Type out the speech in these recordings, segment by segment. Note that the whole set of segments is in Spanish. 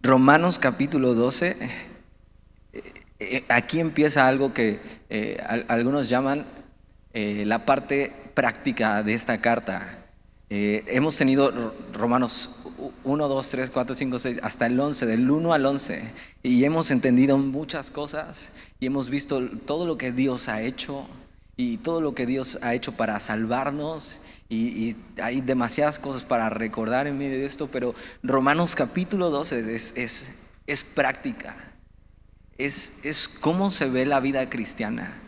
Romanos capítulo 12, aquí empieza algo que algunos llaman la parte práctica de esta carta. Hemos tenido Romanos 1, 2, 3, 4, 5, 6, hasta el 11, del 1 al 11, y hemos entendido muchas cosas y hemos visto todo lo que Dios ha hecho y todo lo que Dios ha hecho para salvarnos, y hay demasiadas cosas para recordar en medio de esto, pero Romanos capítulo 12 es práctica, es cómo se ve la vida cristiana,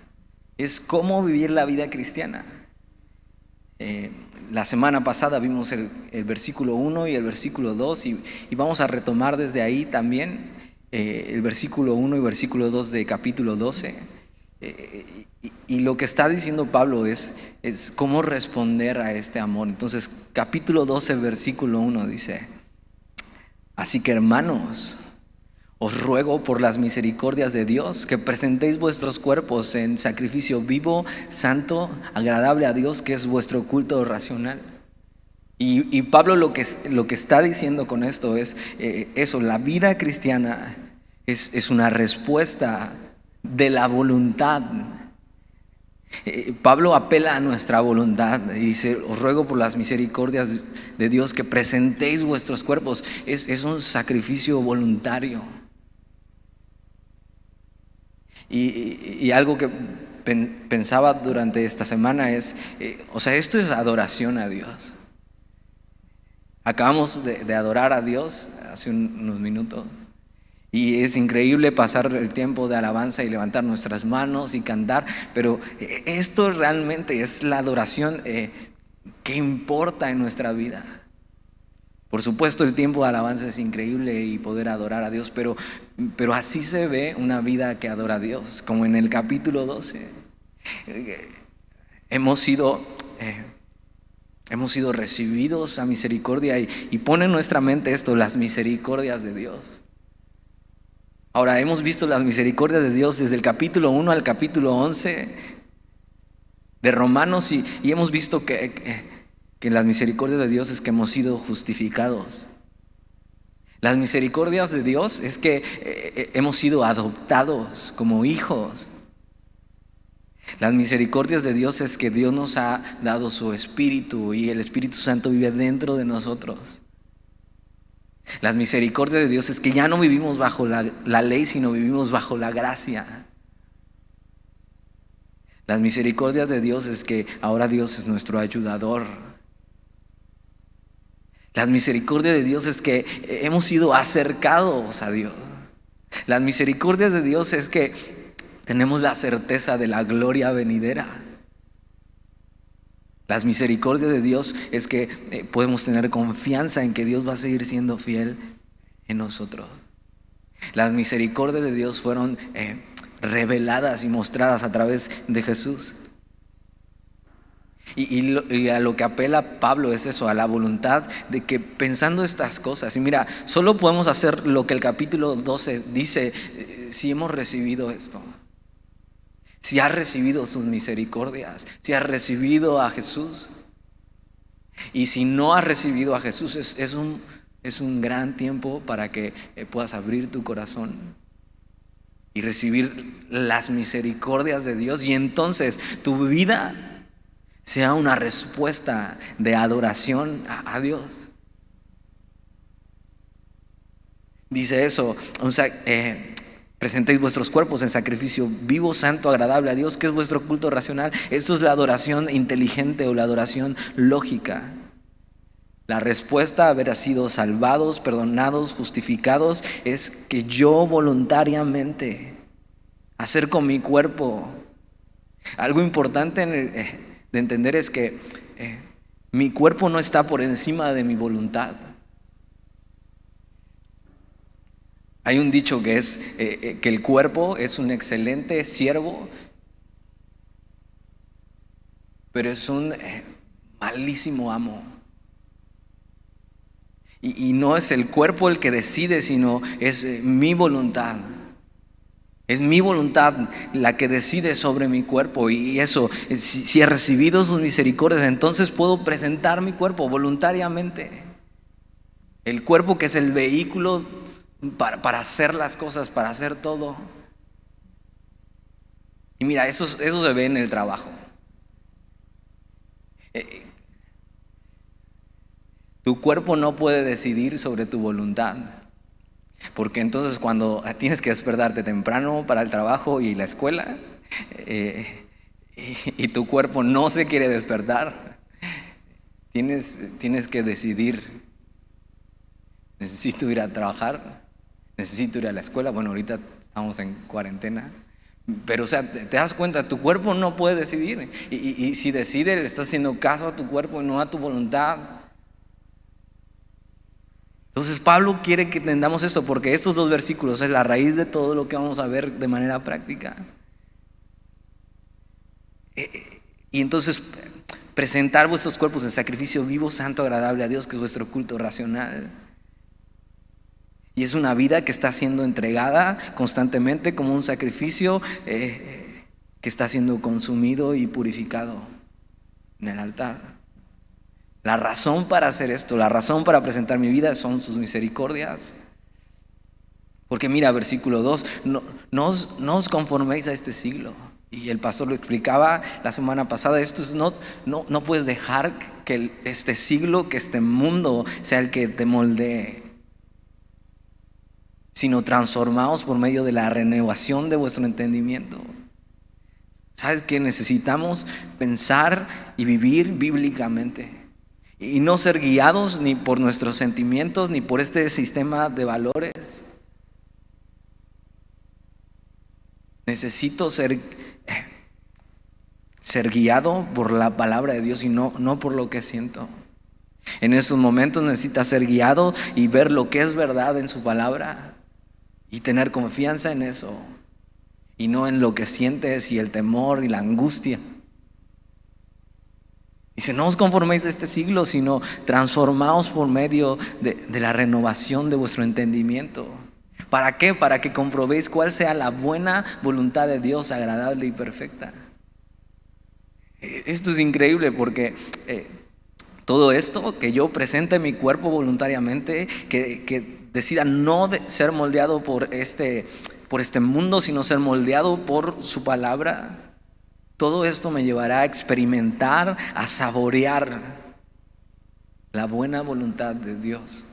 es cómo vivir la vida cristiana. La semana pasada vimos el versículo 1 y el versículo 2 y vamos a retomar desde ahí también el versículo 1 y versículo 2 de capítulo 12. Y lo que está diciendo Pablo es cómo responder a este amor. Entonces, capítulo 12, versículo 1 dice: así que, hermanos, os ruego por las misericordias de Dios que presentéis vuestros cuerpos en sacrificio vivo, santo, agradable a Dios, que es vuestro culto racional. Y Pablo lo que está diciendo con esto es eso: la vida cristiana es una respuesta de la voluntad. Pablo apela a nuestra voluntad y dice: os ruego por las misericordias de Dios que presentéis vuestros cuerpos. Es un sacrificio voluntario. Y algo que pensaba durante esta semana es, esto es adoración a Dios. Acabamos de adorar a Dios hace unos minutos. Y es increíble pasar el tiempo de alabanza y levantar nuestras manos y cantar, pero esto realmente es la adoración que importa en nuestra vida. Por supuesto, el tiempo de alabanza es increíble y poder adorar a Dios, pero así se ve una vida que adora a Dios, como en el capítulo 12. Hemos sido recibidos a misericordia y pone en nuestra mente esto: las misericordias de Dios. Ahora, hemos visto las misericordias de Dios desde el capítulo 1 al capítulo 11 de Romanos y hemos visto que las misericordias de Dios es que hemos sido justificados. Las misericordias de Dios es que hemos sido adoptados como hijos. Las misericordias de Dios es que Dios nos ha dado su Espíritu y el Espíritu Santo vive dentro de nosotros. Las misericordias de Dios es que ya no vivimos bajo la ley, sino vivimos bajo la gracia. Las misericordias de Dios es que ahora Dios es nuestro ayudador. Las misericordias de Dios es que hemos sido acercados a Dios. Las misericordias de Dios es que tenemos la certeza de la gloria venidera. Las misericordias de Dios es que podemos tener confianza en que Dios va a seguir siendo fiel en nosotros. Las misericordias de Dios fueron reveladas y mostradas a través de Jesús. Y a lo que apela Pablo es eso, a la voluntad de que pensando estas cosas. Y mira, solo podemos hacer lo que el capítulo 12 dice si hemos recibido esto. Si has recibido sus misericordias, si has recibido a Jesús. Y si no has recibido a Jesús, es un gran tiempo para que puedas abrir tu corazón y recibir las misericordias de Dios, y entonces tu vida sea una respuesta de adoración a Dios. Dice eso, presentéis vuestros cuerpos en sacrificio vivo, santo, agradable a Dios, que es vuestro culto racional. Esto es la adoración inteligente o la adoración lógica. La respuesta a haber sido salvados, perdonados, justificados, es que yo voluntariamente acerco mi cuerpo. Algo importante de entender es que mi cuerpo no está por encima de mi voluntad. Hay un dicho que es que el cuerpo es un excelente siervo, pero es un malísimo amo. Y no es el cuerpo el que decide, sino es mi voluntad. Es mi voluntad la que decide sobre mi cuerpo. Y eso, si he recibido sus misericordias, entonces puedo presentar mi cuerpo voluntariamente. El cuerpo, que es el vehículo para hacer las cosas, para hacer todo. Y mira, eso se ve en el trabajo. Tu cuerpo no puede decidir sobre tu voluntad, porque entonces cuando tienes que despertarte temprano para el trabajo y la escuela, y tu cuerpo no se quiere despertar, tienes que decidir: necesito ir a trabajar, necesito ir a la escuela. Bueno, ahorita estamos en cuarentena, pero o sea, te das cuenta, tu cuerpo no puede decidir, y si decide, le estás haciendo caso a tu cuerpo y no a tu voluntad. Entonces Pablo quiere que entendamos esto, porque estos dos versículos es la raíz de todo lo que vamos a ver de manera práctica. Y entonces, presentar vuestros cuerpos en sacrificio vivo, santo, agradable a Dios, que es vuestro culto racional. Y es una vida que está siendo entregada constantemente como un sacrificio que está siendo consumido y purificado en el altar. La razón para hacer esto, la razón para presentar mi vida son sus misericordias. Porque mira, versículo 2, no os conforméis a este siglo. Y el pastor lo explicaba la semana pasada. Esto es, no puedes dejar que este siglo, que este mundo sea el que te moldee, sino transformaos por medio de la renovación de vuestro entendimiento. ¿Sabes qué? Necesitamos pensar y vivir bíblicamente, y no ser guiados ni por nuestros sentimientos ni por este sistema de valores. Necesito ser guiado por la palabra de Dios y no por lo que siento. En estos momentos necesitas ser guiado y ver lo que es verdad en su palabra y tener confianza en eso, y no en lo que sientes y el temor y la angustia. Dice: no os conforméis a este siglo, sino transformaos por medio de la renovación de vuestro entendimiento. ¿Para qué? Para que comprobéis cuál sea la buena voluntad de Dios, agradable y perfecta. Esto es increíble, porque todo esto, que yo presente mi cuerpo voluntariamente, que decida no ser moldeado por este mundo, sino ser moldeado por su palabra, todo esto me llevará a experimentar, a saborear la buena voluntad de Dios,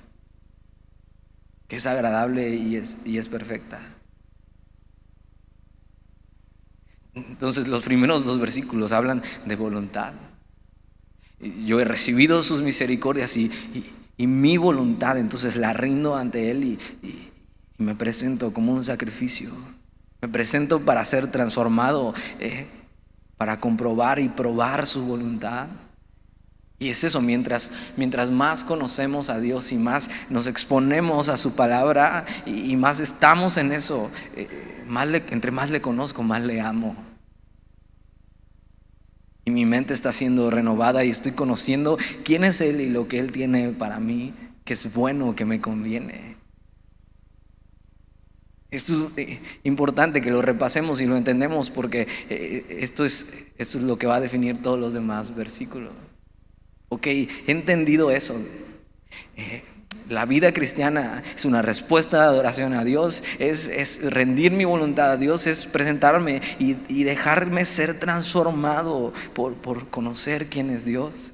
que es agradable y es perfecta. Entonces los primeros dos versículos hablan de voluntad. Yo he recibido sus misericordias y mi voluntad, entonces la rindo ante Él y me presento como un sacrificio. Me presento para ser transformado, para comprobar y probar su voluntad. Y es eso, mientras más conocemos a Dios y más nos exponemos a su palabra y más estamos en eso, entre más le conozco, más le amo. Y mi mente está siendo renovada y estoy conociendo quién es Él y lo que Él tiene para mí, que es bueno, que me conviene. Esto es importante que lo repasemos y lo entendemos, porque esto es lo que va a definir todos los demás versículos. Ok, he entendido eso. La vida cristiana es una respuesta de adoración a Dios, es rendir mi voluntad a Dios, es presentarme y dejarme ser transformado por conocer quién es Dios.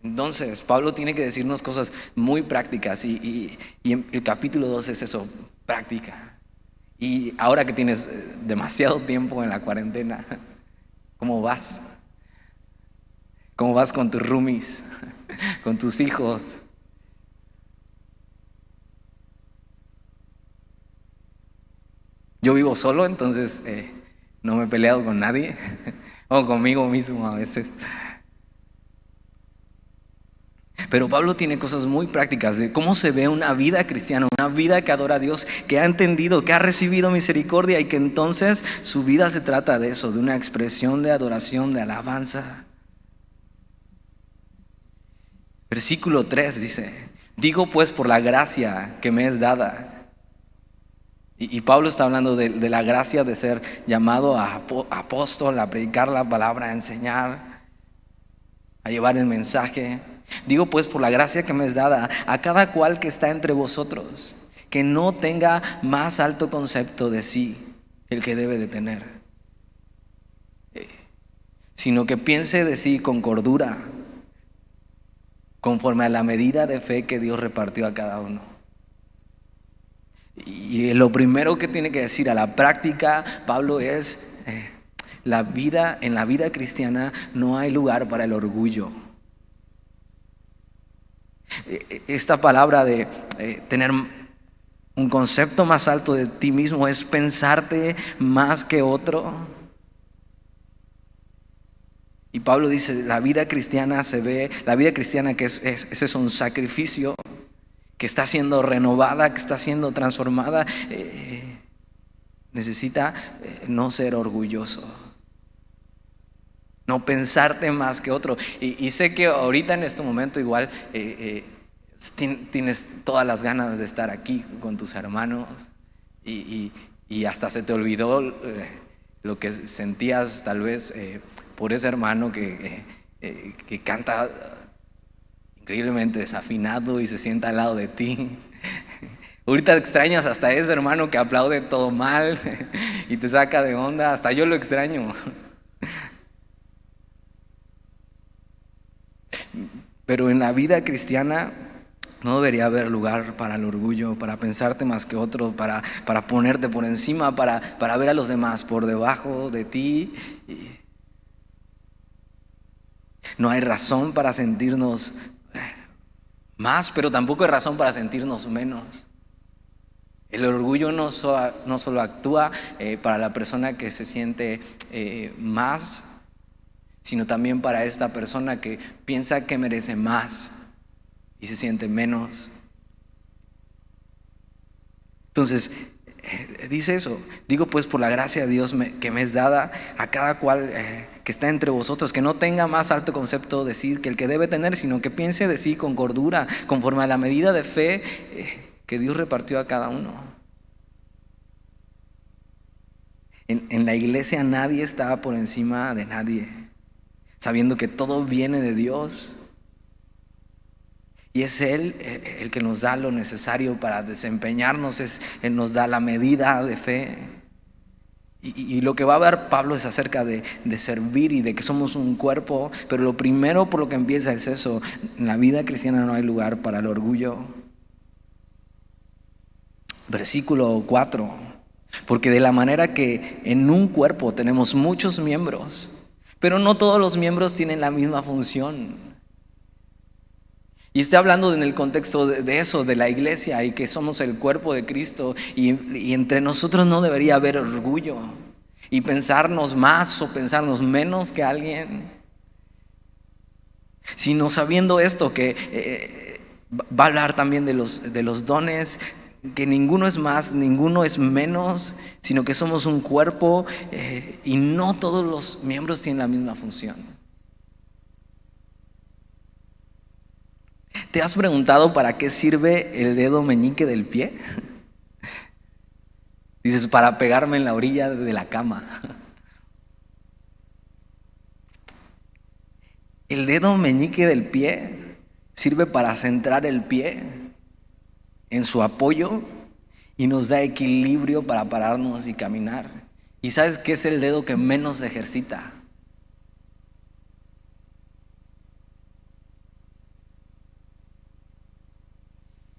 Entonces Pablo tiene que decirnos cosas muy prácticas, y el capítulo 2 es eso, práctica. Y ahora que tienes demasiado tiempo en la cuarentena, ¿cómo vas? ¿Cómo vas con tus roomies, con tus hijos? Yo vivo solo, entonces no me he peleado con nadie, o conmigo mismo a veces. Pero Pablo tiene cosas muy prácticas de cómo se ve una vida cristiana, una vida que adora a Dios, que ha entendido, que ha recibido misericordia, y que entonces su vida se trata de eso, de una expresión de adoración, de alabanza. Versículo 3 dice: digo pues por la gracia que me es dada. Y Pablo está hablando de la gracia de ser llamado a apóstol, a predicar la palabra, a enseñar, a llevar el mensaje. Digo pues por la gracia que me es dada a cada cual que está entre vosotros, que no tenga más alto concepto de sí que el que debe de tener, sino que piense de sí con cordura, conforme a la medida de fe que Dios repartió a cada uno. Y lo primero que tiene que decir a la práctica Pablo es, en la vida cristiana no hay lugar para el orgullo. Esta palabra de tener un concepto más alto de ti mismo es pensarte más que otro. Y Pablo dice, la vida cristiana que es eso, un sacrificio, que está siendo renovada, que está siendo transformada, necesita no ser orgulloso, no pensarte más que otro. Y sé que ahorita en este momento igual tienes todas las ganas de estar aquí con tus hermanos y hasta se te olvidó lo que sentías tal vez por ese hermano que canta increíblemente desafinado y se sienta al lado de ti. Ahorita extrañas hasta ese hermano que aplaude todo mal y te saca de onda. Hasta yo lo extraño. Pero en la vida cristiana no debería haber lugar para el orgullo, para pensarte más que otro, para ponerte por encima, para ver a los demás por debajo de ti. No hay razón para sentirnos más, pero tampoco hay razón para sentirnos menos. El orgullo no solo actúa para la persona que se siente más, sino también para esta persona que piensa que merece más y se siente menos. Entonces, dice eso. Digo pues por la gracia de Dios que me es dada a cada cual que está entre vosotros, que no tenga más alto concepto de sí que el que debe tener, sino que piense de sí con cordura, conforme a la medida de fe que Dios repartió a cada uno. En la iglesia nadie está por encima de nadie, sabiendo que todo viene de Dios. Y es Él el que nos da lo necesario para desempeñarnos, Él nos da la medida de fe. Y lo que va a ver Pablo es acerca de servir y de que somos un cuerpo, pero lo primero por lo que empieza es eso. En la vida cristiana no hay lugar para el orgullo. Versículo 4, porque de la manera que en un cuerpo tenemos muchos miembros, pero no todos los miembros tienen la misma función. Y está hablando en el contexto de eso, de la iglesia y que somos el cuerpo de Cristo y entre nosotros no debería haber orgullo y pensarnos más o pensarnos menos que alguien, sino sabiendo esto que va a hablar también de los dones, que ninguno es más, ninguno es menos, sino que somos un cuerpo y no todos los miembros tienen la misma función. ¿Te has preguntado para qué sirve el dedo meñique del pie? Dices, para pegarme en la orilla de la cama. El dedo meñique del pie sirve para centrar el pie en su apoyo y nos da equilibrio para pararnos y caminar. ¿Y sabes qué es el dedo que menos se ejercita?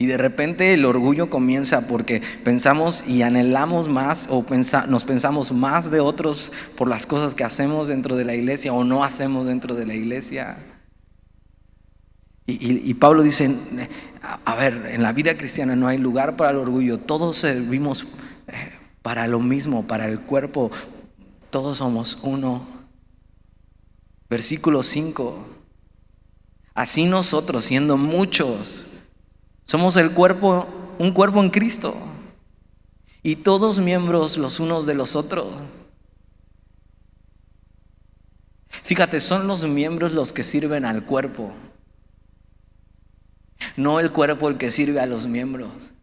Y de repente el orgullo comienza porque pensamos y anhelamos más o nos pensamos más de otros por las cosas que hacemos dentro de la iglesia o no hacemos dentro de la iglesia. Y Pablo dice, a ver, en la vida cristiana no hay lugar para el orgullo, todos servimos para lo mismo, para el cuerpo, todos somos uno. Versículo 5, así nosotros siendo muchos, somos el cuerpo, un cuerpo en Cristo y todos miembros los unos de los otros. Fíjate, son los miembros los que sirven al cuerpo, no el cuerpo el que sirve a los miembros,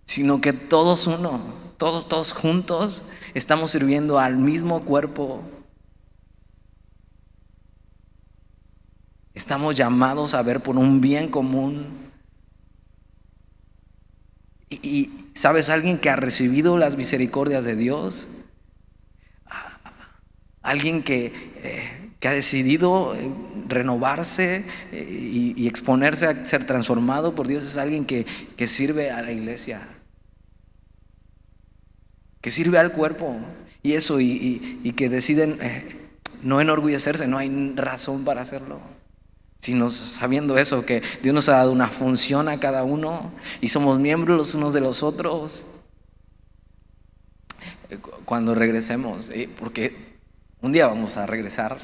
sino que todos uno, todos juntos estamos sirviendo al mismo cuerpo. Estamos llamados a ver por un bien común. Y ¿sabes? Alguien que ha recibido las misericordias de Dios, alguien que ha decidido renovarse y exponerse a ser transformado por Dios, es alguien que sirve a la iglesia, que sirve al cuerpo. Y eso, y que deciden no enorgullecerse. No hay razón para hacerlo, sino sabiendo eso, que Dios nos ha dado una función a cada uno y somos miembros los unos de los otros. Cuando regresemos, porque un día vamos a regresar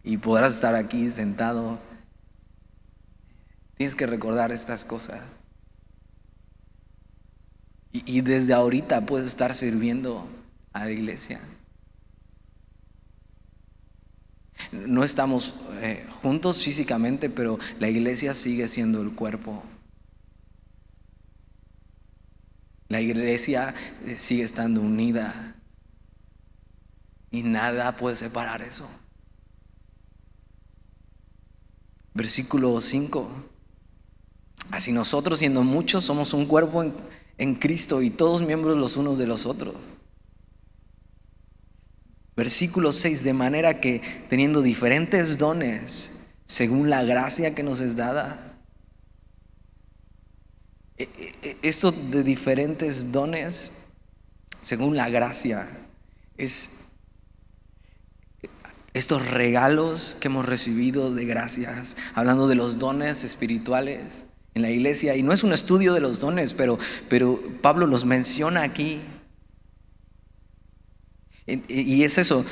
y podrás estar aquí sentado, tienes que recordar estas cosas. Y desde ahorita puedes estar sirviendo a la iglesia. No estamos juntos físicamente, pero la iglesia sigue siendo el cuerpo. La iglesia sigue estando unida y nada puede separar eso. Versículo 5. Así nosotros, siendo muchos, somos un cuerpo en Cristo y todos miembros los unos de los otros. Versículo 6. De manera que teniendo diferentes dones según la gracia que nos es dada. Esto de diferentes dones según la gracia es estos regalos que hemos recibido de gracias, hablando de los dones espirituales en la iglesia. Y no es un estudio de los dones, pero Pablo los menciona aquí. Y es eso,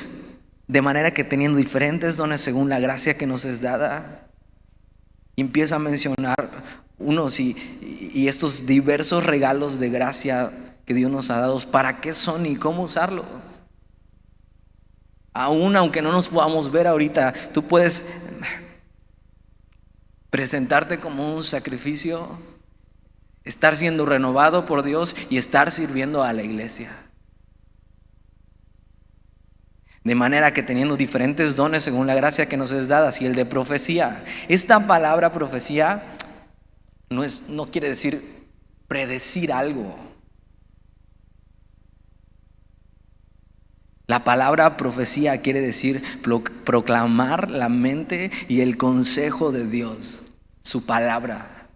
de manera que teniendo diferentes dones según la gracia que nos es dada, empieza a mencionar unos y estos diversos regalos de gracia que Dios nos ha dado, para qué son y cómo usarlos. Aún aunque no nos podamos ver ahorita, tú puedes presentarte como un sacrificio, estar siendo renovado por Dios y estar sirviendo a la iglesia. De manera que teniendo diferentes dones según la gracia que nos es dada, así el de profecía. Esta palabra profecía no quiere decir predecir algo. La palabra profecía quiere decir proclamar la mente y el consejo de Dios, su palabra.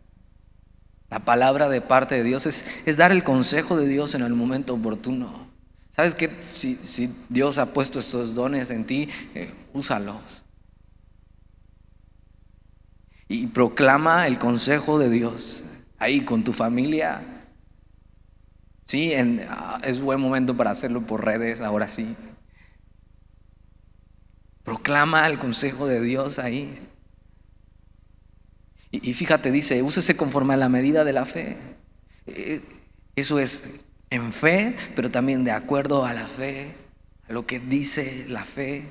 La palabra de parte de Dios es dar el consejo de Dios en el momento oportuno. ¿Sabes qué? Si Dios ha puesto estos dones en ti, úsalos. Y proclama el consejo de Dios ahí con tu familia. Sí, es buen momento para hacerlo por redes, ahora sí. Proclama el consejo de Dios ahí. Y fíjate, dice, úsese conforme a la medida de la fe. Eso es en fe, pero también de acuerdo a la fe, a lo que dice la fe.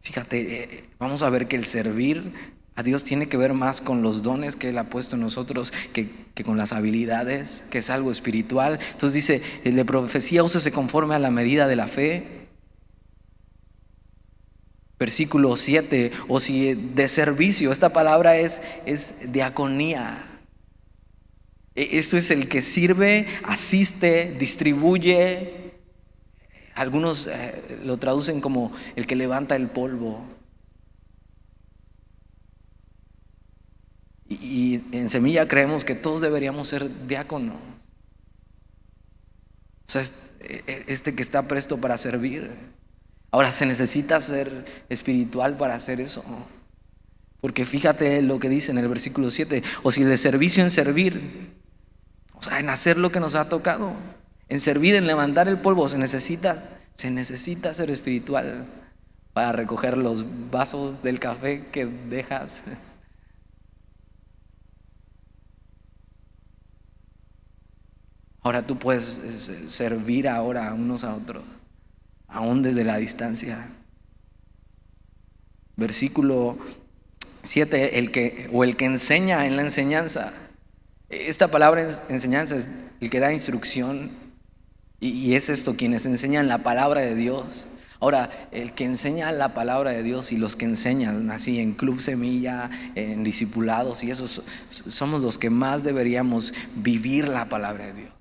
Fíjate, vamos a ver que el servir a Dios tiene que ver más con los dones que Él ha puesto en nosotros que con las habilidades, que es algo espiritual. Entonces dice, el de profecía úsese conforme a la medida de la fe. Versículo 7, o si de servicio, esta palabra es diaconía. Esto es el que sirve, asiste, distribuye. Algunos lo traducen como el que levanta el polvo. Y en Semilla creemos que todos deberíamos ser diáconos. O sea, este que está presto para servir. Ahora, se necesita ser espiritual para hacer eso. Porque fíjate lo que dice en el versículo 7. O si de servicio en servir, o sea, en hacer lo que nos ha tocado, en servir, en levantar el polvo, se necesita ser espiritual para recoger los vasos del café que dejas. Ahora tú puedes servir ahora unos a otros, aún desde la distancia. Versículo 7, el que enseña en la enseñanza. Esta palabra enseñanza es el que da instrucción. Y es esto, quienes enseñan la palabra de Dios. Ahora, el que enseña la palabra de Dios y los que enseñan así en Club Semilla, en discipulados y esos, somos los que más deberíamos vivir la palabra de Dios.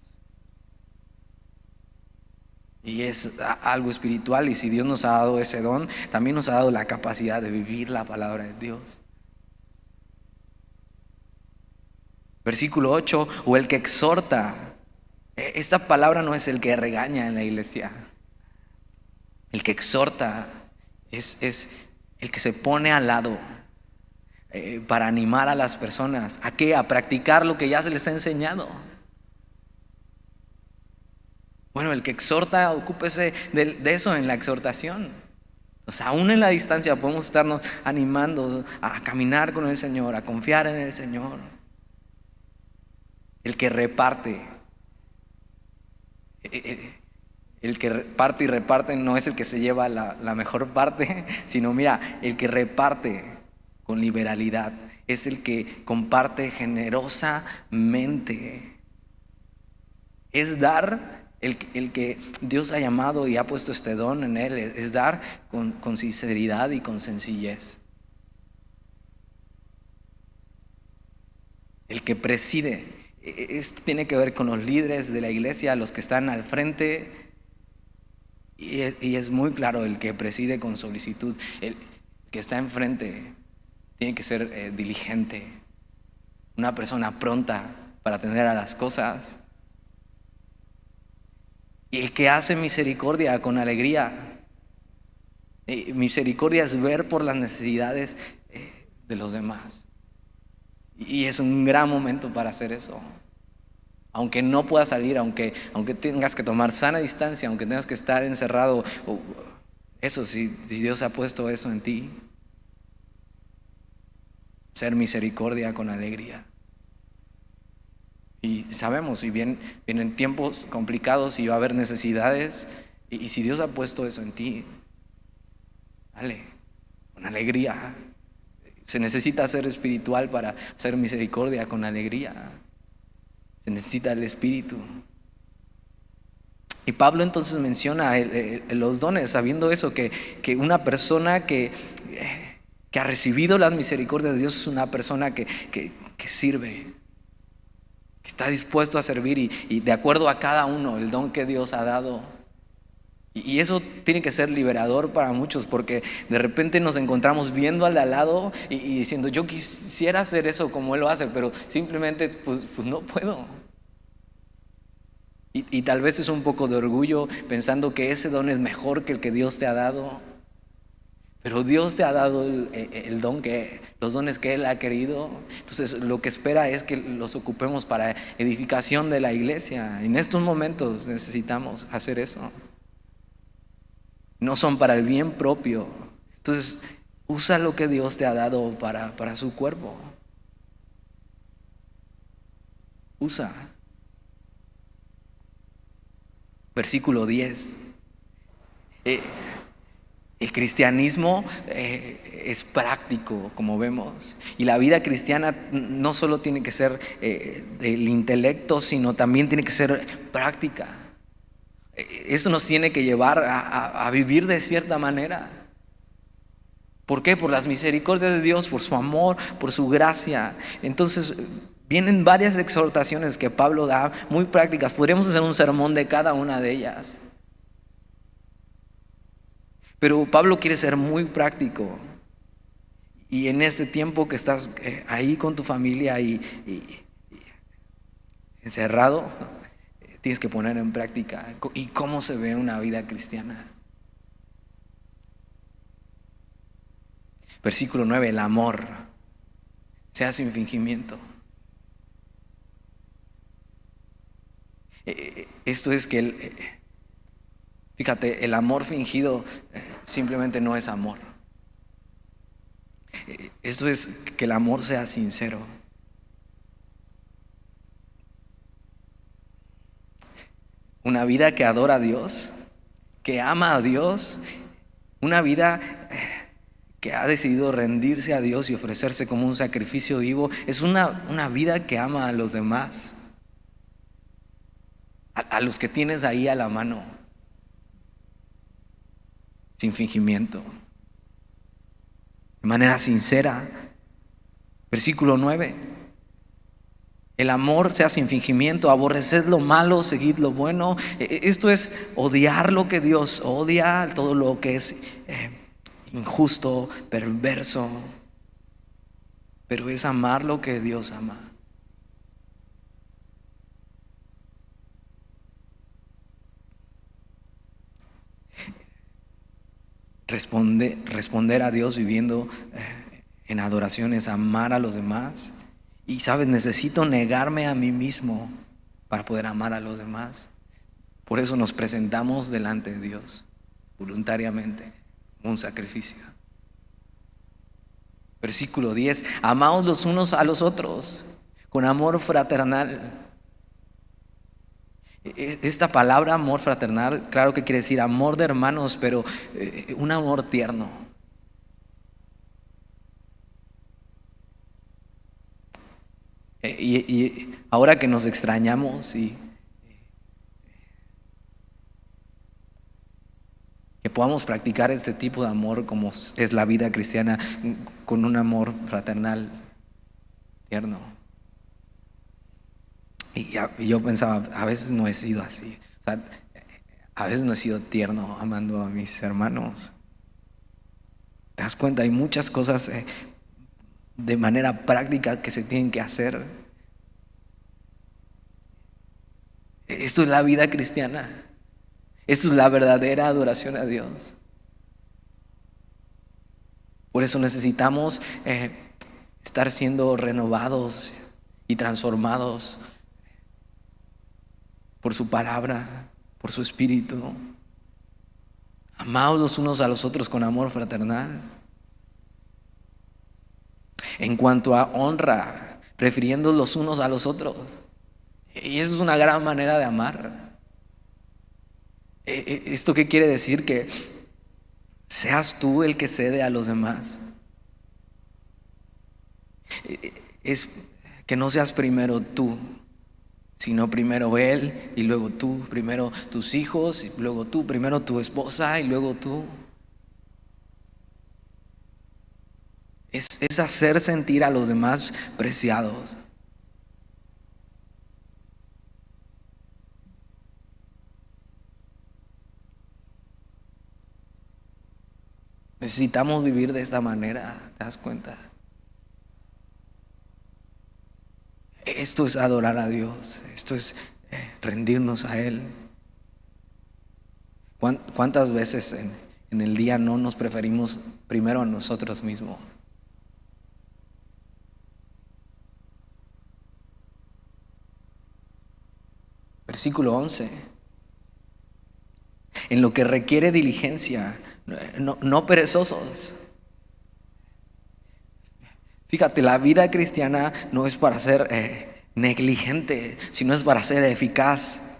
Y es algo espiritual, y si Dios nos ha dado ese don, también nos ha dado la capacidad de vivir la palabra de Dios. Versículo 8, o el que exhorta. Esta palabra no es el que regaña en la iglesia. El que exhorta es el que se pone al lado para animar a las personas. ¿A qué? A practicar lo que ya se les ha enseñado. Bueno, el que exhorta, ocúpese de eso en la exhortación. O sea, aún en la distancia podemos estarnos animando a caminar con el Señor, a confiar en el Señor. El que reparte. El que parte y reparte no es el que se lleva la mejor parte, sino mira, el que reparte con liberalidad es el que comparte generosamente. Es dar, el que Dios ha llamado y ha puesto este don en él, es dar con sinceridad y con sencillez. El que preside, esto tiene que ver con los líderes de la iglesia, los que están al frente. Y es muy claro, el que preside con solicitud, el que está enfrente tiene que ser diligente, una persona pronta para atender a las cosas. Y el que hace misericordia con alegría. Misericordia es ver por las necesidades de los demás. Y es un gran momento para hacer eso. Aunque no puedas salir, aunque tengas que tomar sana distancia, aunque tengas que estar encerrado, eso, si Dios ha puesto eso en ti, ser misericordia con alegría. Y sabemos, si vienen tiempos complicados y va a haber necesidades, y si Dios ha puesto eso en ti, dale, con alegría. Se necesita ser espiritual para hacer misericordia con alegría. Se necesita el Espíritu. Y Pablo entonces menciona los dones, sabiendo eso, que una persona que ha recibido las misericordias de Dios es una persona que sirve, que está dispuesto a servir y de acuerdo a cada uno, el don que Dios ha dado. Y eso tiene que ser liberador para muchos, porque de repente nos encontramos viendo al de al lado y diciendo, yo quisiera hacer eso como él lo hace, pero simplemente pues no puedo. Y tal vez es un poco de orgullo pensando que ese don es mejor que el que Dios te ha dado. Pero Dios te ha dado el don, los dones que Él ha querido. Entonces lo que espera es que los ocupemos para edificación de la iglesia. En estos momentos necesitamos hacer eso. No son para el bien propio. Entonces usa lo que Dios te ha dado para su cuerpo. Usa. Versículo 10. El cristianismo es práctico, como vemos. Y la vida cristiana no solo tiene que ser del intelecto, sino también tiene que ser práctica. Eso nos tiene que llevar a vivir de cierta manera. ¿Por qué? Por las misericordias de Dios, por su amor, por su gracia. Entonces vienen varias exhortaciones que Pablo da, muy prácticas. Podríamos hacer un sermón de cada una de ellas. Pero Pablo quiere ser muy práctico. Y en este tiempo que estás ahí con tu familia y encerrado, tienes que poner en práctica. ¿Y cómo se ve una vida cristiana? Versículo 9, el amor sea sin fingimiento. Esto es que fíjate, el amor fingido simplemente no es amor. Esto es que el amor sea sincero. Una vida que adora a Dios, que ama a Dios, una vida que ha decidido rendirse a Dios y ofrecerse como un sacrificio vivo, es una vida que ama a los demás. a los que tienes ahí a la mano, sin fingimiento, de manera sincera. Versículo 9. El amor sea sin fingimiento, aborreced lo malo, seguid lo bueno. Esto es odiar lo que Dios odia, todo lo que es injusto, perverso, pero es amar lo que Dios ama. Responder a Dios viviendo en adoración es amar a los demás. Y sabes, necesito negarme a mí mismo para poder amar a los demás. Por eso nos presentamos delante de Dios voluntariamente, un sacrificio. Versículo 10. Amaos los unos a los otros con amor fraternal. Esta palabra amor fraternal, claro que quiere decir amor de hermanos, pero un amor tierno. Y ahora que nos extrañamos y que podamos practicar este tipo de amor como es la vida cristiana, con un amor fraternal tierno. Y yo pensaba, a veces no he sido así. O sea, a veces no he sido tierno amando a mis hermanos. ¿Te das cuenta? Hay muchas cosas de manera práctica que se tienen que hacer. Esto es la vida cristiana. Esto es la verdadera adoración a Dios. Por eso necesitamos estar siendo renovados y transformados por su palabra, por su espíritu. Amaos los unos a los otros con amor fraternal. En cuanto a honra, prefiriendo los unos a los otros. Y eso es una gran manera de amar. ¿Esto qué quiere decir? Que seas tú el que cede a los demás. Es que no seas primero tú, sino primero él y luego tú, primero tus hijos y luego tú, primero tu esposa y luego tú. Es hacer sentir a los demás preciados. Necesitamos vivir de esta manera, ¿te das cuenta? Esto es adorar a Dios, esto es rendirnos a Él. ¿Cuántas veces en el día no nos preferimos primero a nosotros mismos? Versículo 11. En lo que requiere diligencia, no perezosos. Fíjate, la vida cristiana no es para ser negligente, sino es para ser eficaz.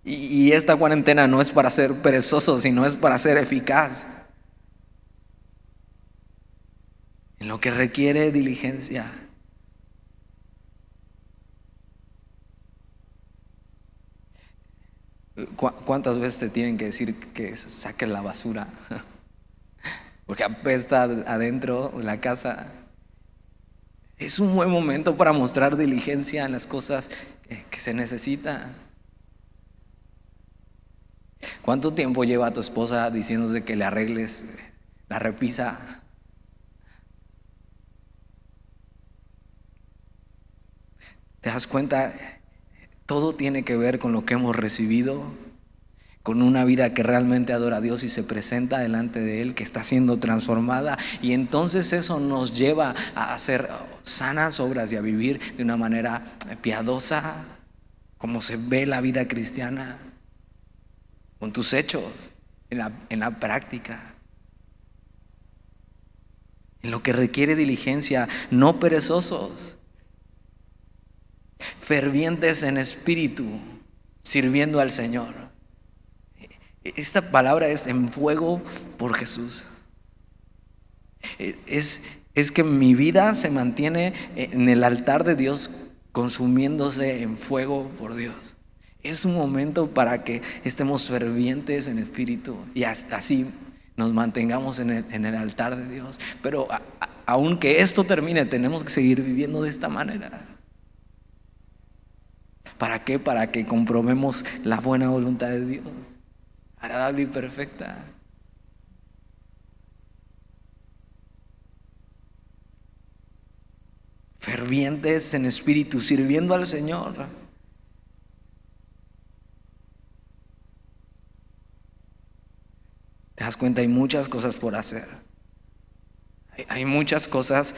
Y esta cuarentena no es para ser perezoso, sino es para ser eficaz. En lo que requiere diligencia. ¿Cuántas veces te tienen que decir que saques la basura? Porque apesta adentro de la casa. Es un buen momento para mostrar diligencia en las cosas que se necesitan. ¿Cuánto tiempo lleva tu esposa diciéndote que le arregles la repisa? ¿Te das cuenta? Todo tiene que ver con lo que hemos recibido, con una vida que realmente adora a Dios y se presenta delante de Él, que está siendo transformada. Y entonces eso nos lleva a hacer sanas obras y a vivir de una manera piadosa, como se ve la vida cristiana, con tus hechos, en la práctica. En lo que requiere diligencia, no perezosos, fervientes en espíritu, sirviendo al Señor. Esta palabra es en fuego por Jesús. Es que mi vida se mantiene en el altar de Dios, consumiéndose en fuego por Dios. Es un momento para que estemos fervientes en espíritu y así nos mantengamos en el altar de Dios. Pero aunque esto termine, tenemos que seguir viviendo de esta manera. ¿Para qué? Para que comprobemos la buena voluntad de Dios, agradable y perfecta. Fervientes en espíritu, sirviendo al Señor. Te das cuenta, hay muchas cosas por hacer. Hay muchas cosas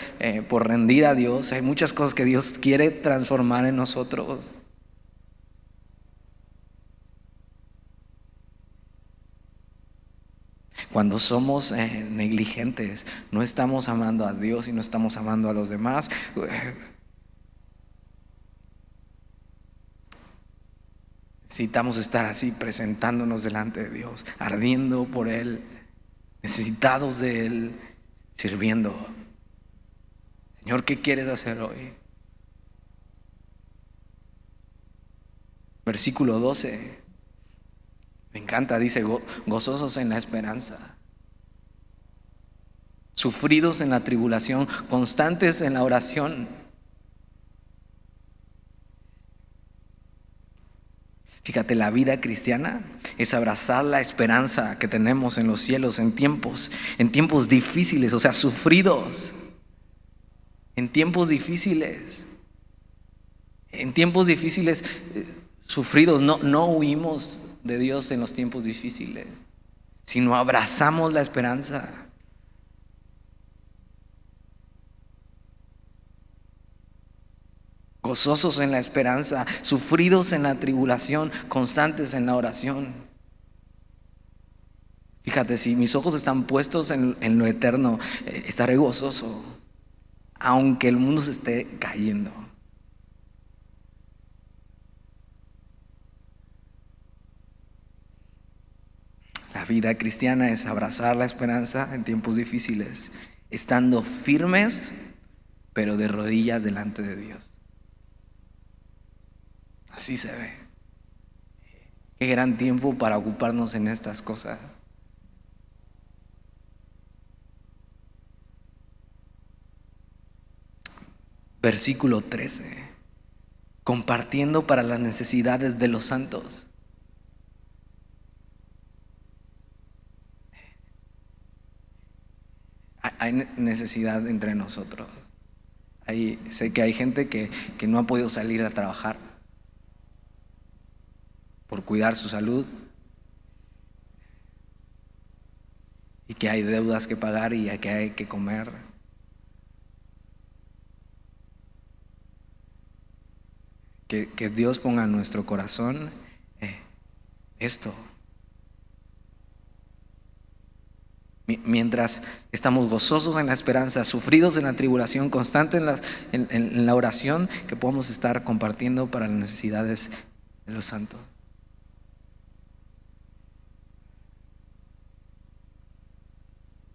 por rendir a Dios. Hay muchas cosas que Dios quiere transformar en nosotros. Cuando somos negligentes, no estamos amando a Dios y no estamos amando a los demás. Necesitamos estar así, presentándonos delante de Dios, ardiendo por Él, necesitados de Él, sirviendo. Señor, ¿qué quieres hacer hoy? Versículo 12. Me encanta, dice, gozosos en la esperanza, sufridos en la tribulación, constantes en la oración. Fíjate, la vida cristiana es abrazar la esperanza que tenemos en los cielos en tiempos difíciles, o sea, sufridos, en tiempos difíciles, sufridos. No huimos de Dios en los tiempos difíciles, sino abrazamos la esperanza. Gozosos en la esperanza, sufridos en la tribulación, constantes en la oración. Fíjate, si mis ojos están puestos en lo eterno, estaré gozoso, aunque el mundo se esté cayendo. La vida cristiana es abrazar la esperanza en tiempos difíciles, estando firmes, pero de rodillas delante de Dios. Así se ve. Qué gran tiempo para ocuparnos en estas cosas. Versículo 13. Compartiendo para las necesidades de los santos. Hay necesidad entre nosotros. Sé que hay gente que no ha podido salir a trabajar por cuidar su salud, y que hay deudas que pagar y que hay que comer. Que Dios ponga en nuestro corazón esto. Mientras estamos gozosos en la esperanza, sufridos en la tribulación, constantes en la oración, que podamos estar compartiendo para las necesidades de los santos.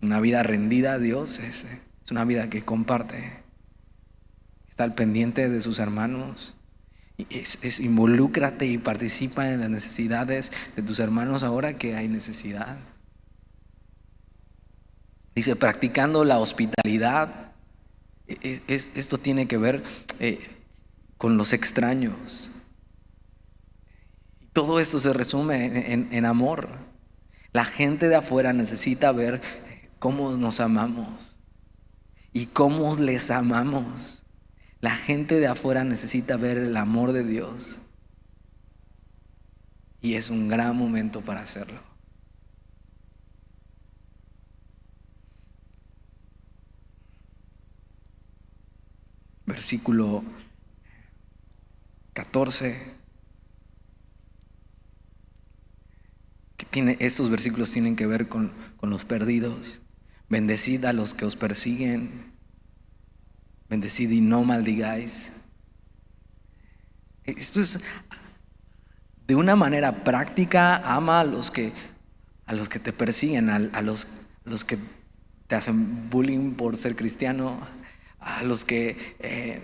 Una vida rendida a Dios es una vida que comparte, está al pendiente de sus hermanos. Involúcrate y participa en las necesidades de tus hermanos ahora que hay necesidad. Dice, practicando la hospitalidad. Esto tiene que ver con los extraños. Todo esto se resume en amor. La gente de afuera necesita ver cómo nos amamos y cómo les amamos. La gente de afuera necesita ver el amor de Dios. Y es un gran momento para hacerlo. Versículo 14. Estos versículos tienen que ver con los perdidos. Bendecid a los que os persiguen. Bendecid y no maldigáis. Esto es de una manera práctica. Ama a los que te persiguen, a los que te hacen bullying por ser cristiano, a los que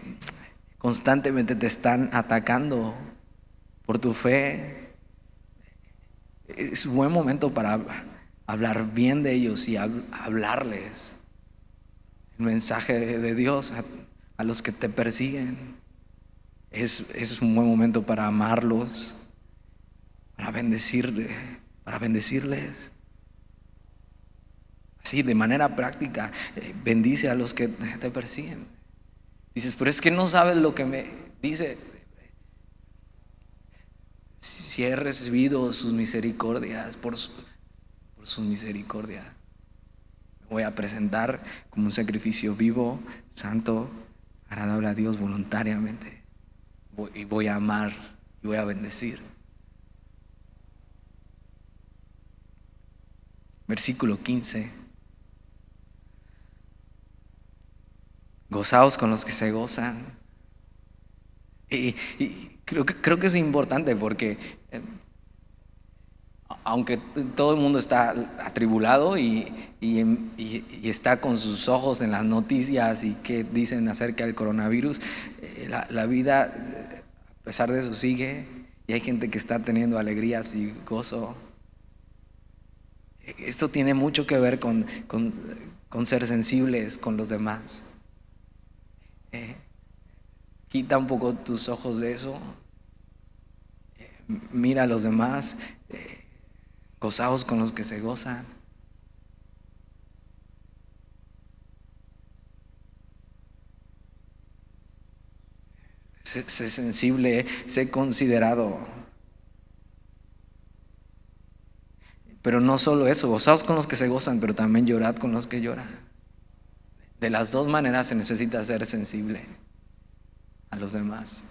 constantemente te están atacando por tu fe. Es un buen momento para hablar bien de ellos y hablarles el mensaje de Dios a los que te persiguen. Es un buen momento para amarlos, para bendecirles. Así, de manera práctica, bendice a los que te persiguen. Dices, pero es que no sabes lo que me dice. Si he recibido sus misericordias, por sus misericordias, me voy a presentar como un sacrificio vivo, santo, agradable a Dios voluntariamente. Y voy a amar y voy a bendecir. Versículo 15. Gozaos con los que se gozan. Y creo que es importante porque aunque todo el mundo está atribulado y está con sus ojos en las noticias y que dicen acerca del coronavirus, la vida, a pesar de eso, sigue, y hay gente que está teniendo alegrías y gozo. Esto tiene mucho que ver con ser sensibles con los demás. Quita un poco tus ojos de eso, mira a los demás, gozaos con los que se gozan. Sé sensible, sé considerado. Pero no solo eso, gozaos con los que se gozan, pero también llorad con los que lloran. De las dos maneras se necesita ser sensible a los demás.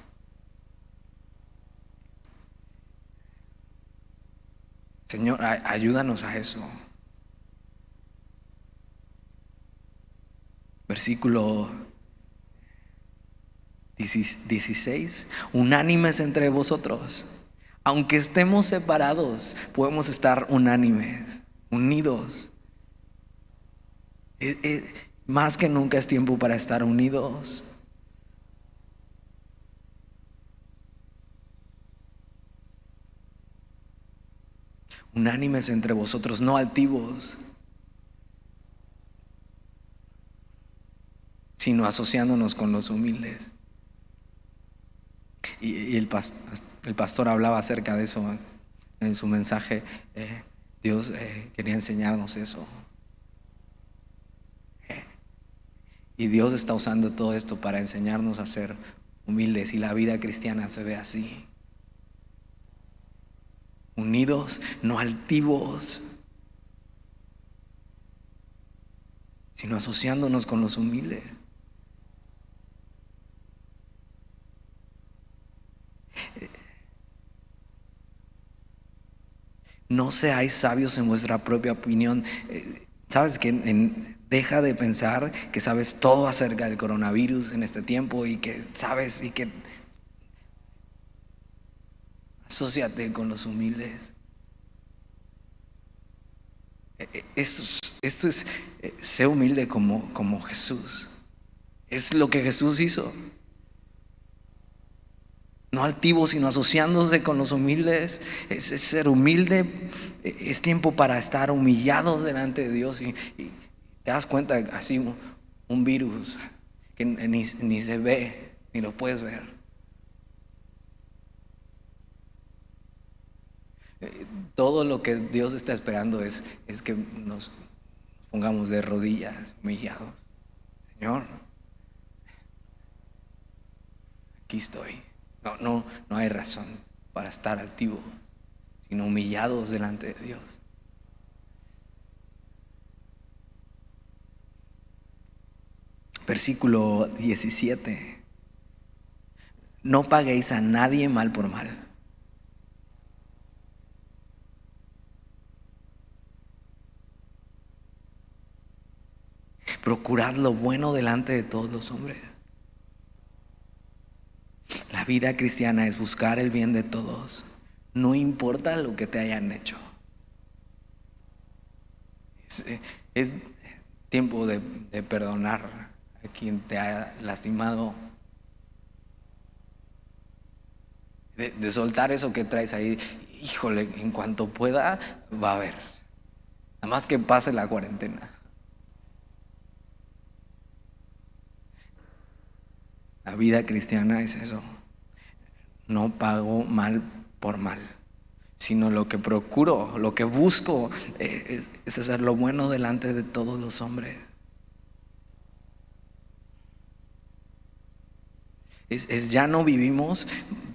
Señor, ayúdanos a eso. Versículo 16. Unánimes entre vosotros. Aunque estemos separados, podemos estar unánimes, unidos. Más que nunca es tiempo para estar unidos. Unánimes entre vosotros, no altivos, sino asociándonos con los humildes. Y el pastor hablaba acerca de eso en su mensaje. Dios quería enseñarnos eso. Y Dios está usando todo esto para enseñarnos a ser humildes, y la vida cristiana se ve así. Unidos, no altivos, sino asociándonos con los humildes. No seáis sabios en vuestra propia opinión. Sabes que deja de pensar que sabes todo acerca del coronavirus en este tiempo y que sabes, y que asóciate con los humildes. Esto es ser humilde como Jesús. Es lo que Jesús hizo. No altivos, sino asociándose con los humildes. Es ser humilde. Es tiempo para estar humillados delante de Dios. Y te das cuenta, así un virus que ni se ve, ni lo puedes ver. Todo lo que Dios está esperando es que nos pongamos de rodillas, humillados. Señor, aquí estoy. No hay razón para estar altivos, sino humillados delante de Dios. Versículo 17. No paguéis a nadie mal por mal. Procurad lo bueno delante de todos los hombres. La vida cristiana es buscar el bien de todos, no importa lo que te hayan hecho. Es tiempo de perdonar a quien te ha lastimado. de soltar eso que traes ahí. Híjole, en cuanto pueda, va a haber. Nada más que pase la cuarentena. La vida cristiana es eso. No pago mal por mal, sino lo que procuro, lo que busco es hacer lo bueno delante de todos los hombres. Ya no vivimos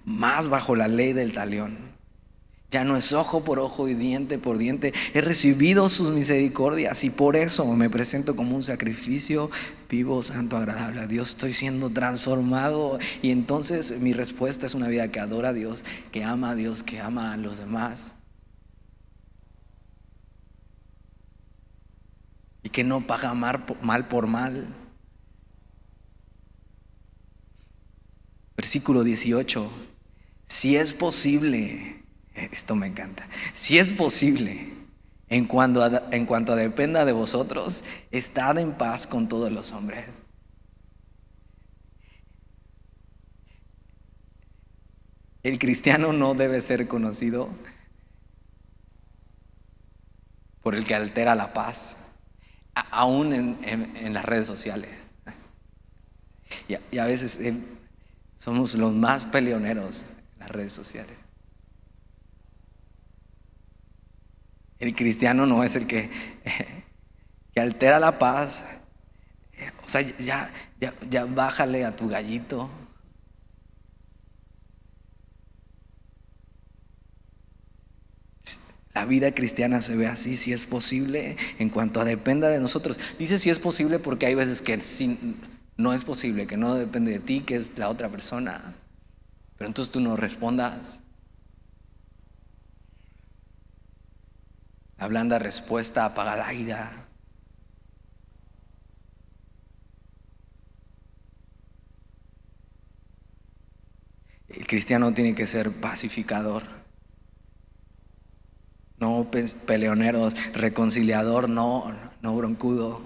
más bajo la ley del talión. Ya no es ojo por ojo y diente por diente. He recibido sus misericordias y por eso me presento como un sacrificio vivo, santo, agradable a Dios. Estoy siendo transformado y entonces mi respuesta es una vida que adora a Dios, que ama a Dios, que ama a los demás y que no paga mal por mal. Versículo 18. Si es posible, esto me encanta, si es posible, en cuanto dependa de vosotros, estad en paz con todos los hombres. El cristiano no debe ser conocido por el que altera la paz, aún en las redes sociales. Y a veces somos los más peleoneros en las redes sociales. El cristiano no es el que altera la paz. O sea, ya bájale a tu gallito. La vida cristiana se ve así, si es posible, en cuanto a dependa de nosotros. Dice si es posible porque hay veces que no es posible, que no depende de ti, que es la otra persona. Pero entonces tú no respondas. La blanda respuesta apaga la ira. El cristiano tiene que ser pacificador, no peleonero, reconciliador, no broncudo.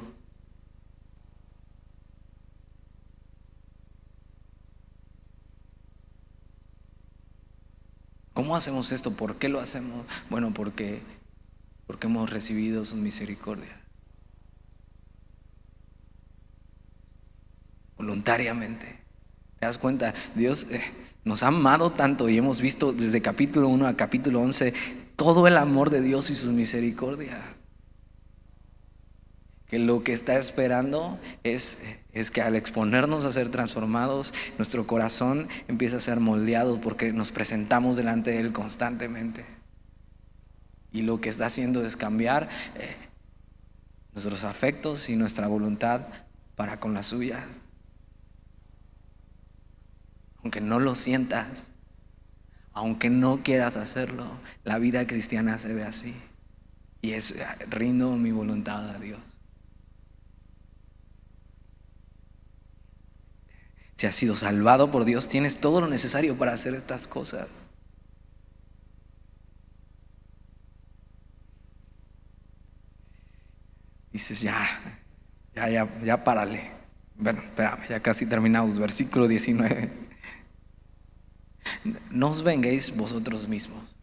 ¿Cómo hacemos esto? ¿Por qué lo hacemos? Bueno, porque hemos recibido su misericordia. Voluntariamente. ¿Te das cuenta? Dios nos ha amado tanto y hemos visto desde capítulo 1 a capítulo 11 todo el amor de Dios y su misericordia. Que lo que está esperando es que al exponernos a ser transformados, nuestro corazón empieza a ser moldeado porque nos presentamos delante de Él constantemente. Y lo que está haciendo es cambiar nuestros afectos y nuestra voluntad para con las suyas. Aunque no lo sientas, aunque no quieras hacerlo, la vida cristiana se ve así. Y rindo mi voluntad a Dios. Si has sido salvado por Dios, tienes todo lo necesario para hacer estas cosas. Dices, ya párale. Bueno, espérame, ya casi terminamos. Versículo 19. No os venguéis vosotros mismos.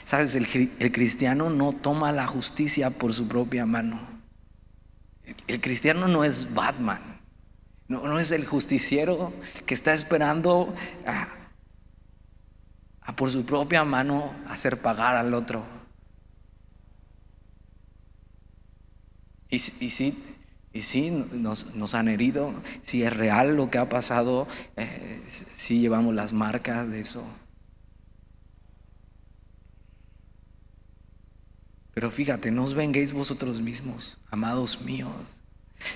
Sabes, el cristiano no toma la justicia por su propia mano. El cristiano no es Batman. No es el justiciero que está esperando a por su propia mano hacer pagar al otro. Y sí nos han herido, si es real lo que ha pasado, sí llevamos las marcas de eso. Pero fíjate, no os venguéis vosotros mismos, amados míos,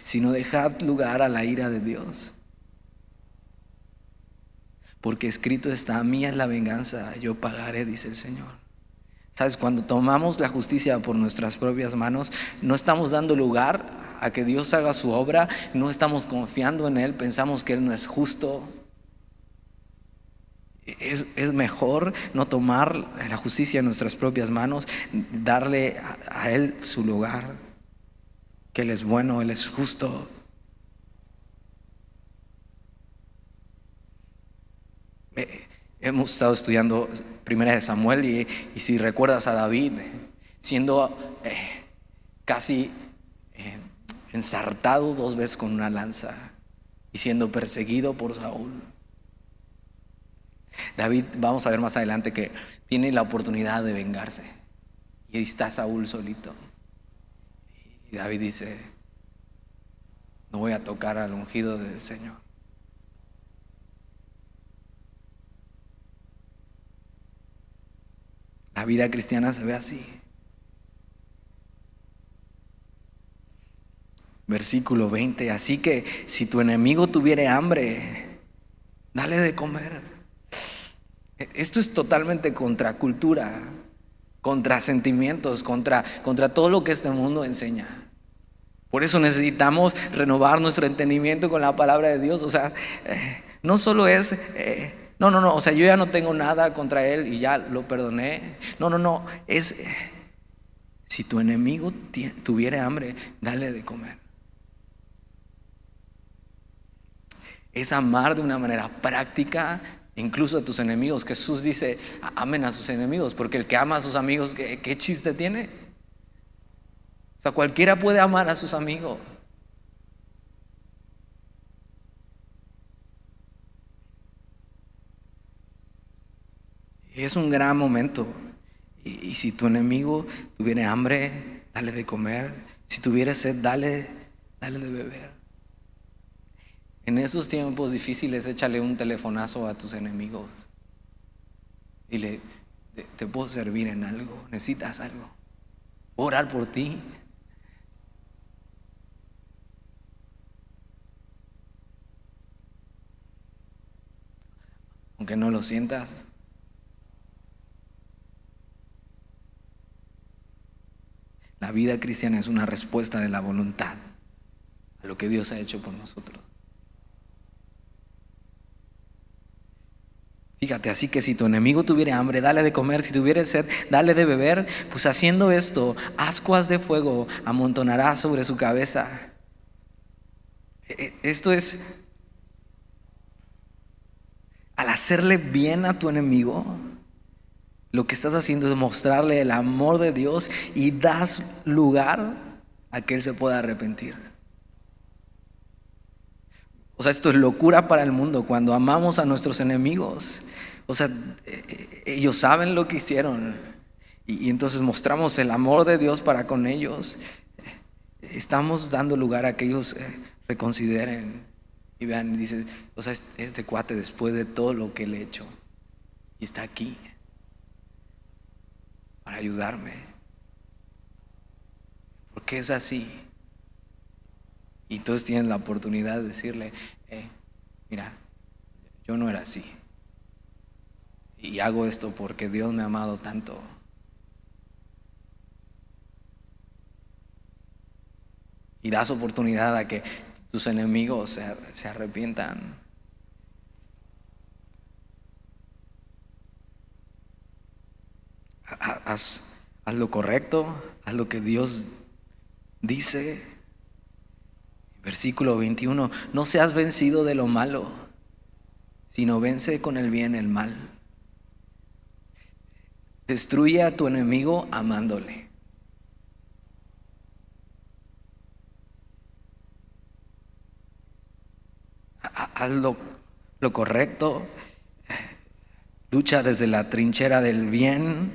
sino dejad lugar a la ira de Dios. Porque escrito está, mía es la venganza, yo pagaré, dice el Señor. Sabes, cuando tomamos la justicia por nuestras propias manos, no estamos dando lugar a que Dios haga su obra, no estamos confiando en Él, pensamos que Él no es justo. Es mejor no tomar la justicia en nuestras propias manos, darle a Él su lugar, que Él es bueno, Él es justo. Hemos estado estudiando Primera de Samuel y si recuerdas a David siendo casi ensartado 2 veces con una lanza y siendo perseguido por Saúl. David, vamos a ver más adelante que tiene la oportunidad de vengarse y ahí está Saúl solito. Y David dice: no voy a tocar al ungido del Señor. La vida cristiana se ve así. Versículo 20: así que si tu enemigo tuviere hambre, dale de comer. Esto es totalmente contra cultura, contra sentimientos, contra todo lo que este mundo enseña. Por eso necesitamos renovar nuestro entendimiento con la palabra de Dios. O sea, no solo es no, o sea, yo ya no tengo nada contra él y ya lo perdoné. No, es si tu enemigo tuviere hambre, dale de comer. Es amar de una manera práctica, incluso a tus enemigos. Jesús dice: amen a sus enemigos, porque el que ama a sus amigos, ¿qué chiste tiene? O sea, cualquiera puede amar a sus amigos. Es un gran momento. Y si tu enemigo tuviere hambre, dale de comer. Si tuviere sed, dale de beber. En esos tiempos difíciles, échale un telefonazo a tus enemigos. Dile: te puedo servir en algo, necesitas algo, orar por ti. Aunque no lo sientas. La vida cristiana es una respuesta de la voluntad a lo que Dios ha hecho por nosotros. Fíjate, así que si tu enemigo tuviere hambre, dale de comer. Si tuviere sed, dale de beber. Pues haciendo esto, ascuas de fuego amontonarás sobre su cabeza. Esto es, al hacerle bien a tu enemigo, lo que estás haciendo es mostrarle el amor de Dios y das lugar a que él se pueda arrepentir. O sea, esto es locura para el mundo cuando amamos a nuestros enemigos. O sea, ellos saben lo que hicieron y entonces mostramos el amor de Dios para con ellos. Estamos dando lugar a que ellos reconsideren y vean y dicen: o sea, este cuate, después de todo lo que le he hecho, y está aquí para ayudarme, porque es así. Y entonces tienen la oportunidad de decirle: mira, yo no era así y hago esto porque Dios me ha amado tanto. Y das oportunidad a que tus enemigos se arrepientan. Haz lo correcto, haz lo que Dios dice. Versículo 21: no seas vencido de lo malo, sino vence con el bien el mal. Destruye a tu enemigo amándole. Haz lo correcto, lucha desde la trinchera del bien.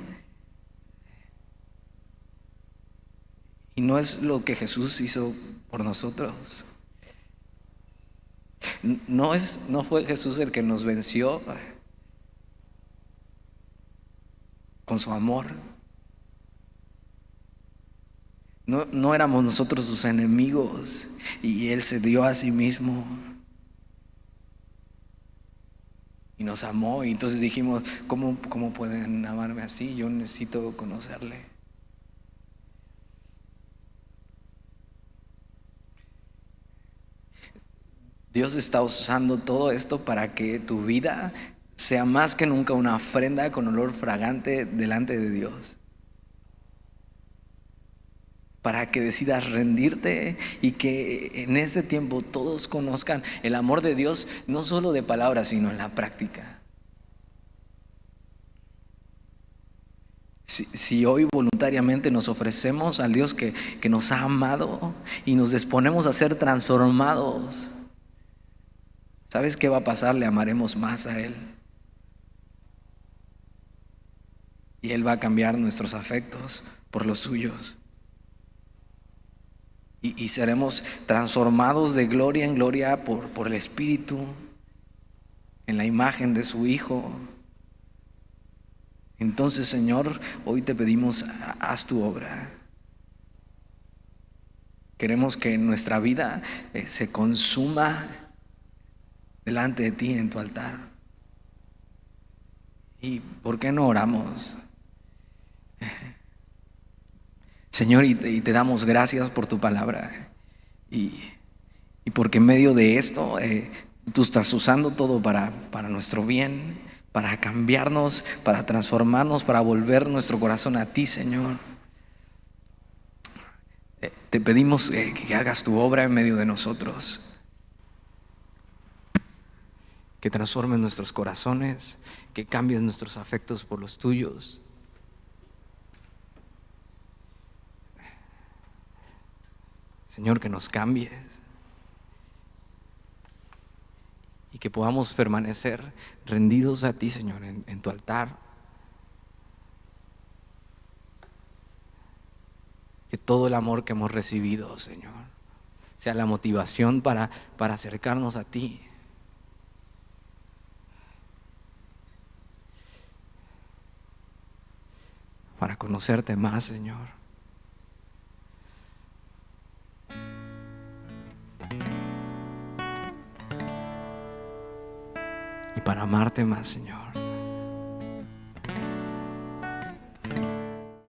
Y no es lo que Jesús hizo por nosotros. No fue Jesús el que nos venció con su amor. No éramos nosotros sus enemigos y Él se dio a sí mismo y nos amó. Y entonces dijimos: ¿cómo pueden amarme así? Yo necesito conocerle. Dios está usando todo esto para que tu vida sea más que nunca una ofrenda con olor fragante delante de Dios. Para que decidas rendirte y que en este tiempo todos conozcan el amor de Dios, no solo de palabras, sino en la práctica. Si hoy voluntariamente nos ofrecemos al Dios que nos ha amado y nos disponemos a ser transformados, ¿sabes qué va a pasar? Le amaremos más a Él. Y Él va a cambiar nuestros afectos por los suyos. Y seremos transformados de gloria en gloria por el Espíritu, en la imagen de su Hijo. Entonces, Señor, hoy te pedimos, haz tu obra. Queremos que nuestra vida se consuma delante de ti en tu altar. ¿Y por qué no oramos? Señor, y te damos gracias por tu palabra. Y porque en medio de esto tú estás usando todo para nuestro bien, para cambiarnos, para transformarnos, para volver nuestro corazón a ti, Señor. Te pedimos que hagas tu obra en medio de nosotros, que transformes nuestros corazones, que cambies nuestros afectos por los tuyos. Señor, que nos cambies y que podamos permanecer rendidos a ti, Señor, en tu altar. Que todo el amor que hemos recibido, Señor, sea la motivación para acercarnos a ti. Para conocerte más, Señor. Y para amarte más, Señor.